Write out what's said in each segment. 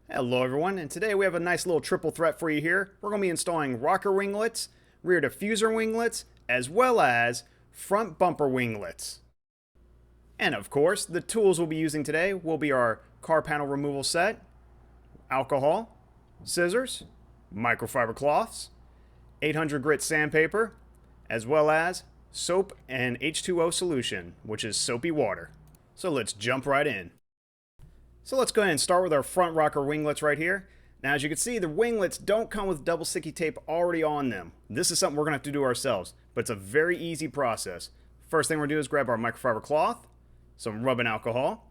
Hello everyone, and today we have a nice little triple threat for you here. We're going to be installing rocker winglets, rear diffuser winglets, as well as front bumper winglets. And of course, the tools we'll be using today will be our car panel removal set, alcohol, scissors, microfiber cloths, 800 grit sandpaper, as well as soap and H2O solution, which is soapy water. So let's jump right in. So let's go ahead and start with our front rocker winglets right here. Now as you can see, the winglets don't come with double sticky tape already on them. This is something we're going to have to do ourselves, but it's a very easy process. First thing we're going to do is grab our microfiber cloth, some rubbing alcohol,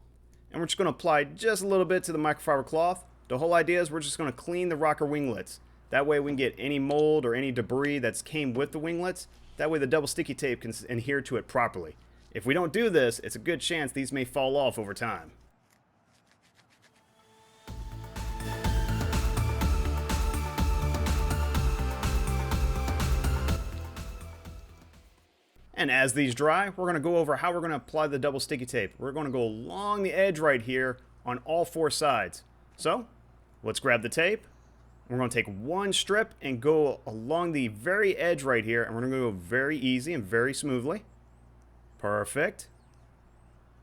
and we're just going to apply just a little bit to the microfiber cloth. The whole idea is we're just going to clean the rocker winglets. That way we can get any mold or any debris that's came with the winglets. That way the double sticky tape can adhere to it properly. If we don't do this, it's a good chance these may fall off over time. And as these dry, we're going to go over how we're going to apply the double sticky tape. We're going to go along the edge right here on all four sides. So, let's grab the tape. We're going to take one strip and go along the very edge right here, and we're going to go very easy and very smoothly. Perfect.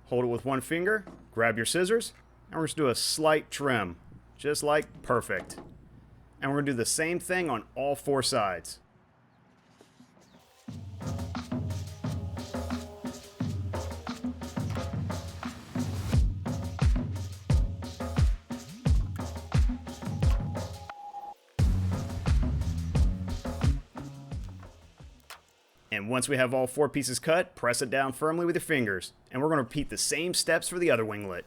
Hold it with one finger, grab your scissors, and we're just going to do a slight trim, just like perfect. And we're going to do the same thing on all four sides. And once we have all four pieces cut, press it down firmly with your fingers. And we're going to repeat the same steps for the other winglet.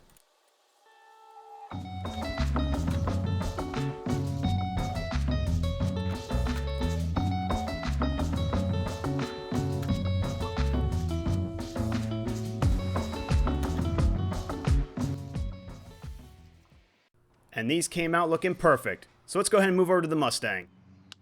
And these came out looking perfect. So let's go ahead and move over to the Mustang.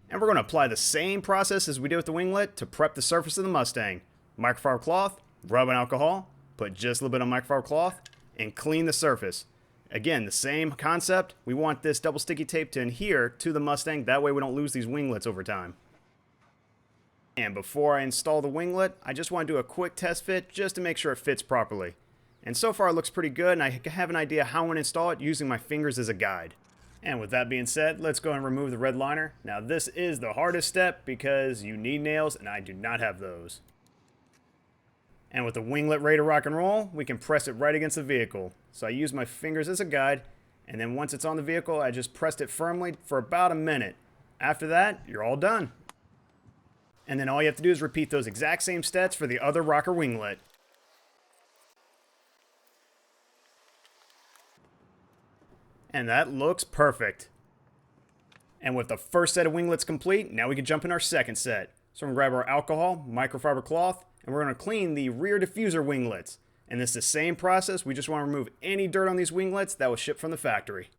And we're going to apply the same process as we did with the winglet to prep the surface of the Mustang. Microfiber cloth, rubbing alcohol, put just a little bit of microfiber cloth, and clean the surface. Again, the same concept. We want this double sticky tape to adhere to the Mustang. That way we don't lose these winglets over time. And before I install the winglet, I just want to do a quick test fit just to make sure it fits properly. And so far it looks pretty good, and I have an idea how I'm going to install it using my fingers as a guide. And with that being said, let's go and remove the red liner. Now this is the hardest step because you need nails and I do not have those. And with the winglet ready to rock and roll, we can press it right against the vehicle. So I use my fingers as a guide, and then once it's on the vehicle, I just pressed it firmly for about a minute. After that, you're all done. And then all you have to do is repeat those exact same steps for the other rocker winglet. And that looks perfect. And with the first set of winglets complete, now we can jump in our second set. So we're going to grab our alcohol, microfiber cloth, and we're going to clean the rear diffuser winglets. And this is the same process, we just want to remove any dirt on these winglets that was shipped from the factory.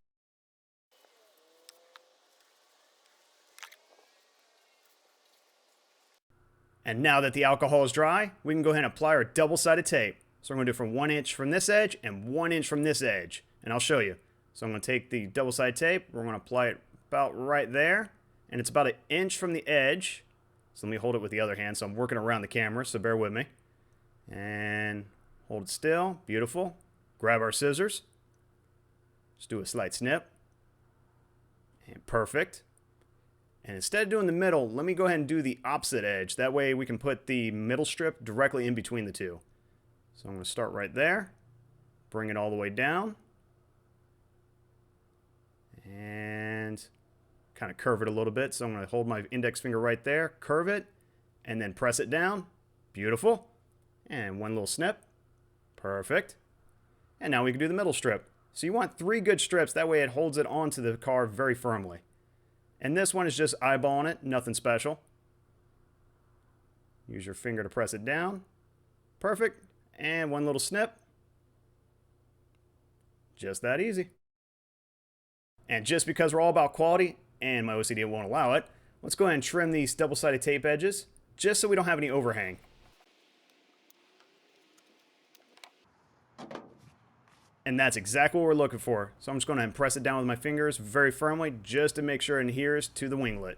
And now that the alcohol is dry, we can go ahead and apply our double-sided tape. So we're going to do from 1 inch from this edge and 1 inch from this edge. And I'll show you. So I'm going to take the double-sided tape, we're going to apply it about right there, and it's about 1 inch from the edge. So let me hold it with the other hand, so I'm working around the camera, so bear with me. And hold it still, beautiful. Grab our scissors, just do a slight snip, and perfect. And instead of doing the middle, let me go ahead and do the opposite edge. That way we can put the middle strip directly in between the two. So I'm going to start right there, bring it all the way down, and kind of curve it a little bit. So I'm going to hold my index finger right there, curve it, and then press it down. Beautiful. And one little snip. Perfect. And now we can do the middle strip. So you want 3 good strips, that way it holds it onto the car very firmly. And this one is just eyeballing it, nothing special. Use your finger to press it down. Perfect. And one little snip. Just that easy. And just because we're all about quality, and my OCD won't allow it, let's go ahead and trim these double-sided tape edges, just so we don't have any overhang. And that's exactly what we're looking for. So I'm just going to press it down with my fingers very firmly just to make sure it adheres to the winglet.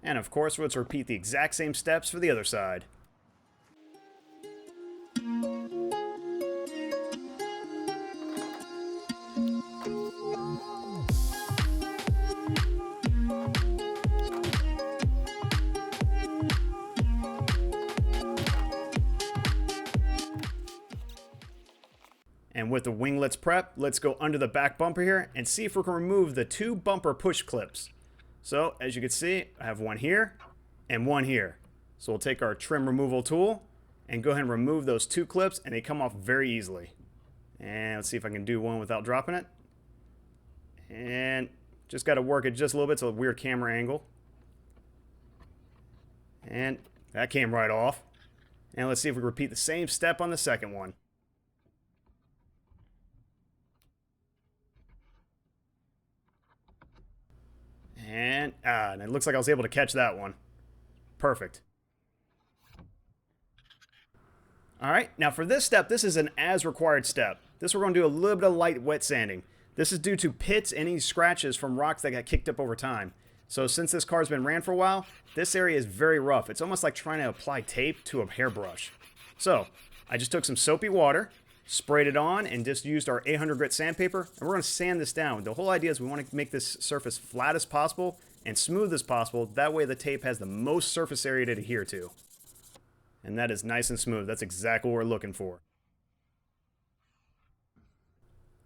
And of course, let's repeat the exact same steps for the other side. And with the winglets prep, let's go under the back bumper here and see if we can remove the 2 bumper push clips. So as you can see, I have one here and one here. So we'll take our trim removal tool and go ahead and remove those 2 clips, and they come off very easily. And let's see if I can do one without dropping it. And just got to work it just a little bit, so a weird camera angle. And that came right off. And let's see if we repeat the same step on the second one. And it looks like I was able to catch that one. Perfect. Alright, now for this step, this is an as required step. This we're going to do a little bit of light wet sanding. This is due to pits and any scratches from rocks that got kicked up over time. So since this car's been ran for a while, this area is very rough. It's almost like trying to apply tape to a hairbrush. So I just took some soapy water, sprayed it on, and just used our 800 grit sandpaper, and we're going to sand this down. The whole idea is we want to make this surface flat as possible and smooth as possible. That way the tape has the most surface area to adhere to. And that is nice and smooth. That's exactly what we're looking for.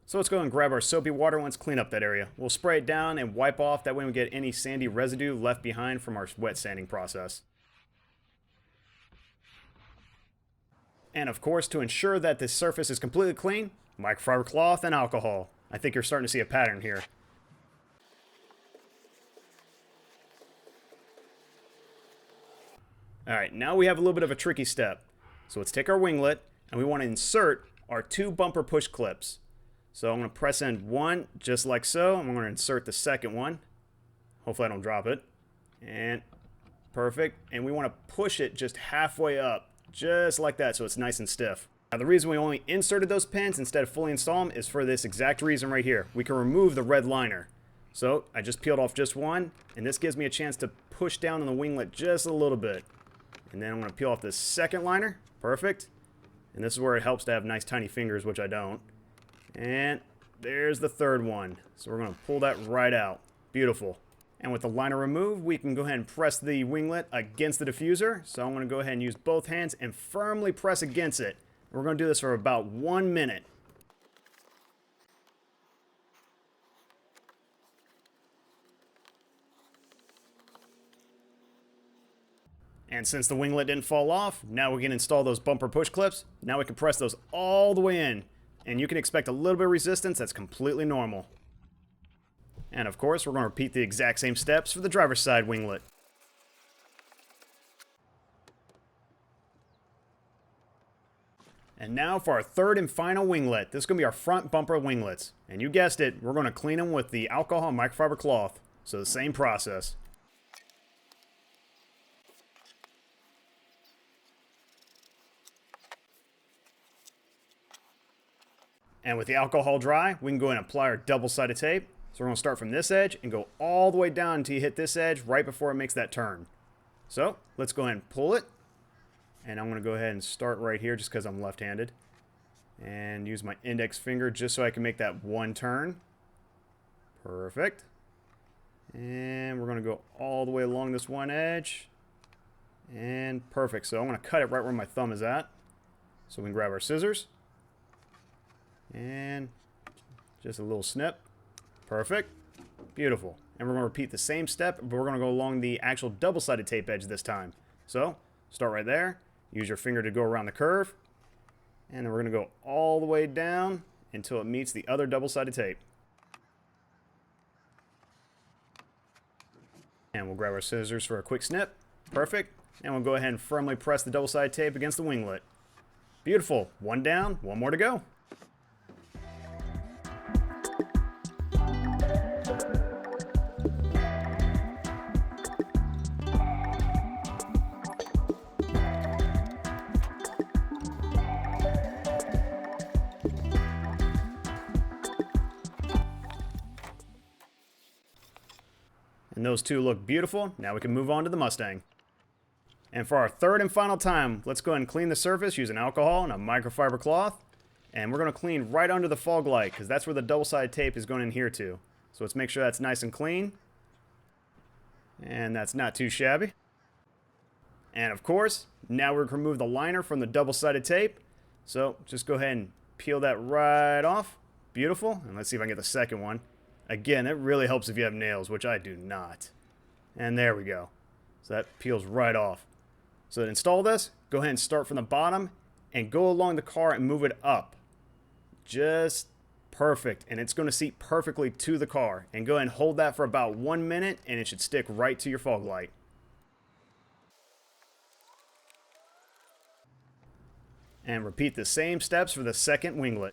So let's go and grab our soapy water and let's clean up that area. We'll spray it down and wipe off. That way we get any sandy residue left behind from our wet sanding process. And of course, to ensure that this surface is completely clean, microfiber cloth and alcohol. I think you're starting to see a pattern here. Alright, now we have a little bit of a tricky step. So let's take our winglet and we want to insert our 2 bumper push clips. So I'm going to press in one just like so. I'm going to insert the second one. Hopefully I don't drop it. And perfect. And we want to push it just halfway up. Just like that, so it's nice and stiff. Now the reason we only inserted those pins instead of fully install them is for this exact reason right here. We can remove the red liner. So I just peeled off just one, and this gives me a chance to push down on the winglet just a little bit. And then I'm going to peel off this second liner. Perfect. And this is where it helps to have nice tiny fingers, which I don't. And there's the third one. So we're going to pull that right out. Beautiful. And with the liner removed, we can go ahead and press the winglet against the diffuser. So I'm going to go ahead and use both hands and firmly press against it. We're going to do this for about 1 minute. And since the winglet didn't fall off, now we can install those bumper push clips. Now we can press those all the way in. And you can expect a little bit of resistance. That's completely normal. And of course, we're going to repeat the exact same steps for the driver's side winglet. And now for our third and final winglet. This is going to be our front bumper winglets. And you guessed it, we're going to clean them with the alcohol microfiber cloth. So the same process. And with the alcohol dry, we can go ahead and apply our double-sided tape. So we're going to start from this edge and go all the way down until you hit this edge right before it makes that turn. So let's go ahead and pull it. And I'm going to go ahead and start right here just because I'm left-handed. And use my index finger just so I can make that one turn. Perfect. And we're going to go all the way along this one edge. And perfect. So I'm going to cut it right where my thumb is at. So we can grab our scissors. And just a little snip. Perfect. Beautiful. And we're going to repeat the same step, but we're going to go along the actual double-sided tape edge this time. So, start right there. Use your finger to go around the curve. And then we're going to go all the way down until it meets the other double-sided tape. And we'll grab our scissors for a quick snip. Perfect. And we'll go ahead and firmly press the double-sided tape against the winglet. Beautiful. One down, one more to go. And those two look beautiful. Now we can move on to the Mustang. And for our third and final time, let's go ahead and clean the surface using alcohol and a microfiber cloth. And we're going to clean right under the fog light because that's where the double-sided tape is going in here too. So let's make sure that's nice and clean. And that's not too shabby. And of course, now we're going to remove the liner from the double-sided tape. So just go ahead and peel that right off. Beautiful. And let's see if I can get the second one. Again, it really helps if you have nails, which I do not. And there we go. So that peels right off. So to install this, go ahead and start from the bottom and go along the car and move it up. Just perfect. And it's going to seat perfectly to the car. And go ahead and hold that for about 1 minute and it should stick right to your fog light. And repeat the same steps for the second winglet.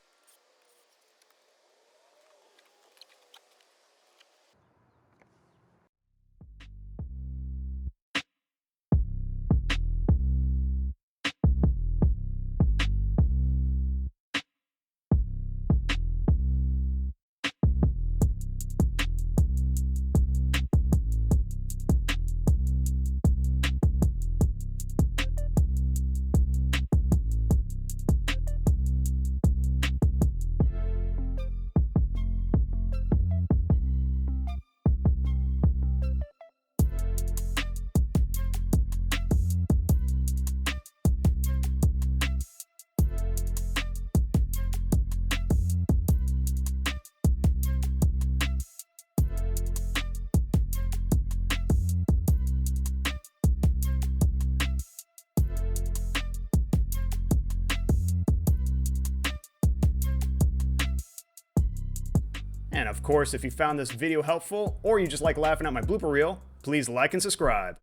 And of course, if you found this video helpful, or you just like laughing at my blooper reel, please like and subscribe.